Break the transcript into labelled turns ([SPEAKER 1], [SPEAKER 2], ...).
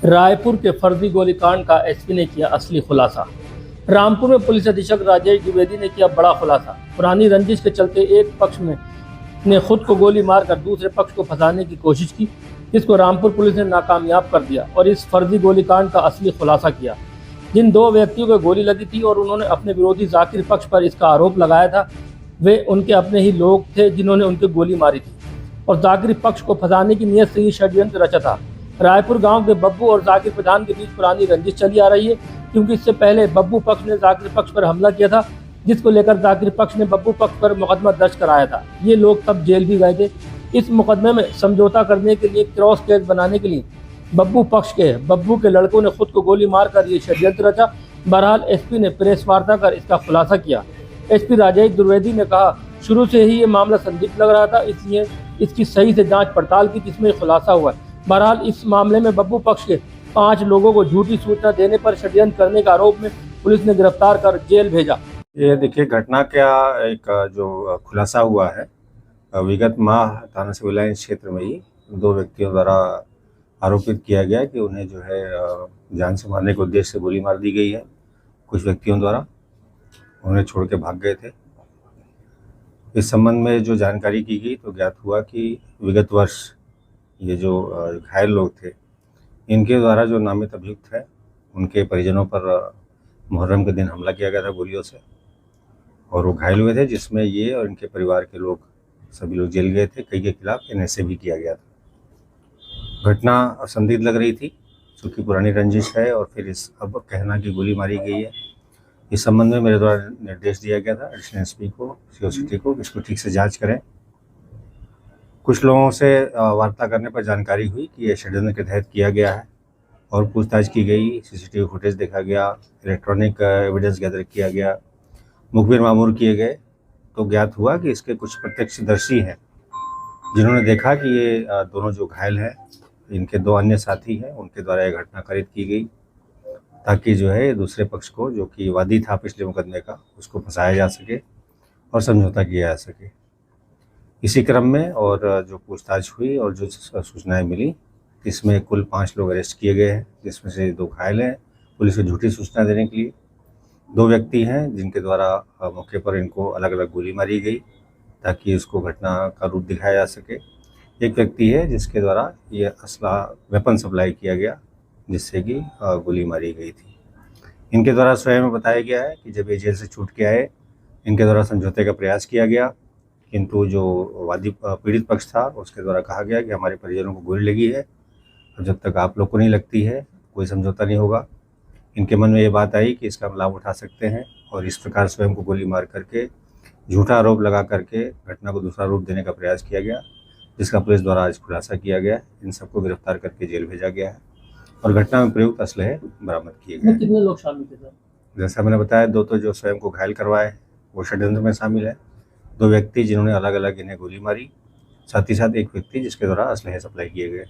[SPEAKER 1] रायपुर के फर्जी गोलीकांड का एसपी ने किया असली खुलासा। रामपुर में पुलिस अधीक्षक राजेश द्विवेदी ने किया बड़ा खुलासा। पुरानी रंजिश के चलते एक पक्ष में ने खुद को गोली मारकर दूसरे पक्ष को फंसाने की कोशिश की, जिसको रामपुर पुलिस ने नाकामयाब कर दिया और इस फर्जी गोलीकांड का असली खुलासा किया। जिन दो व्यक्तियों को गोली लगी थी और उन्होंने अपने विरोधी जाकिर पक्ष पर इसका आरोप लगाया था, वे उनके अपने ही लोग थे जिन्होंने उनकी गोली मारी थी और जाकिर पक्ष को फंसाने की नीयत से ही षड्यंत्र रचा था। रायपुर गांव के बब्बू और जाकिर प्रधान के बीच पुरानी रंजिश चली आ रही है, क्योंकि इससे पहले बब्बू पक्ष ने जाकिर पक्ष पर हमला किया था, जिसको लेकर जाकिर पक्ष ने बब्बू पक्ष पर मुकदमा दर्ज कराया था। ये लोग तब जेल भी गए थे। इस मुकदमे में समझौता करने के लिए क्रॉस केस बनाने के लिए बब्बू के लड़कों ने खुद को गोली मारकर ये षड्यंत्र रचा। बहरहाल एसपी ने प्रेस वार्ता कर इसका खुलासा किया। एसपी राजेश द्विवेदी ने कहा, शुरू से ही ये मामला संदिग्ध लग रहा था, इसलिए इसकी सही से जांच पड़ताल की, जिसमें खुलासा हुआ। बहरहाल इस मामले में बब्बू पक्ष के 5 लोगों को झूठी सूचना देने पर षड्यंत्र करने का आरोप में पुलिस ने गिरफ्तार कर जेल भेजा।
[SPEAKER 2] ये देखिए, घटना क्या एक जो खुलासा हुआ है, विगत माह थाना सिविल लाइन क्षेत्र में ही 2 व्यक्तियों द्वारा आरोपित किया गया कि उन्हें जो है जान से मारने के उद्देश्य से गोली मार दी गई है। कुछ व्यक्तियों द्वारा उन्हें छोड़ के भाग गए थे। इस संबंध में जो जानकारी की गई तो ज्ञात हुआ कि विगत वर्ष ये जो घायल लोग थे, इनके द्वारा जो नामित अभियुक्त है, उनके परिजनों पर मुहर्रम के दिन हमला किया गया था गोलियों से, और वो घायल हुए थे, जिसमें ये और इनके परिवार के लोग सभी लोग जेल गए थे। कई के खिलाफ एनएसए भी किया गया था। घटना संदिग्ध लग रही थी, क्योंकि पुरानी रंजिश है और फिर इस अब कहना कि गोली मारी गई है। इस संबंध में मेरे द्वारा निर्देश दिया गया था एडिशनल एसपी को, सीओ सिटी को, इसको ठीक से जांच करें। कुछ लोगों से वार्ता करने पर जानकारी हुई कि यह षड्यंत्र के तहत किया गया है और पूछताछ की गई, सीसीटीवी फुटेज देखा गया, इलेक्ट्रॉनिक एविडेंस गैदर किया गया, मुखबिर मामूर किए गए, तो ज्ञात हुआ कि इसके कुछ प्रत्यक्षदर्शी हैं जिन्होंने देखा कि ये दोनों जो घायल हैं, इनके 2 अन्य साथी हैं, उनके द्वारा यह घटना कारित की गई ताकि जो है दूसरे पक्ष को, जो कि वादी था पिछले मुकदमे का, उसको फंसाया जा सके और समझौता किया जा सके। इसी क्रम में और जो पूछताछ हुई और जो सूचनाएं मिली, इसमें कुल 5 लोग अरेस्ट किए गए हैं, जिसमें से 2 घायल हैं। पुलिस को झूठी सूचना देने के लिए 2 व्यक्ति हैं जिनके द्वारा मौके पर इनको अलग अलग गोली मारी गई ताकि इसको घटना का रूप दिखाया जा सके। एक व्यक्ति है जिसके द्वारा ये असला वेपन सप्लाई किया गया, जिससे कि गोली मारी गई थी। इनके द्वारा स्वयं बताया गया है कि जब ये जेल से छूट के आए, इनके द्वारा समझौते का प्रयास किया गया, किंतु जो वादी पीड़ित पक्ष था उसके द्वारा कहा गया कि हमारे परिजनों को गोली लगी है और जब तक आप लोग को नहीं लगती है कोई समझौता नहीं होगा। इनके मन में ये बात आई कि इसका हम लाभ उठा सकते हैं और इस प्रकार स्वयं को गोली मार करके झूठा आरोप लगा करके घटना को दूसरा रूप देने का प्रयास किया गया, जिसका पुलिस द्वारा आज खुलासा किया गया। इन सबको गिरफ्तार करके जेल भेजा गया है और घटना में प्रयुक्त असलहे बरामद किए गए।
[SPEAKER 1] कितने लोग शामिल थे?
[SPEAKER 2] जैसा मैंने बताया, 2 तो जो स्वयं को घायल करवाए वो षड्यंत्र में शामिल है, 2 व्यक्ति जिन्होंने अलग अलग इन्हें गोली मारी, साथ ही साथ 1 व्यक्ति जिसके द्वारा असलहे सप्लाई किए गए।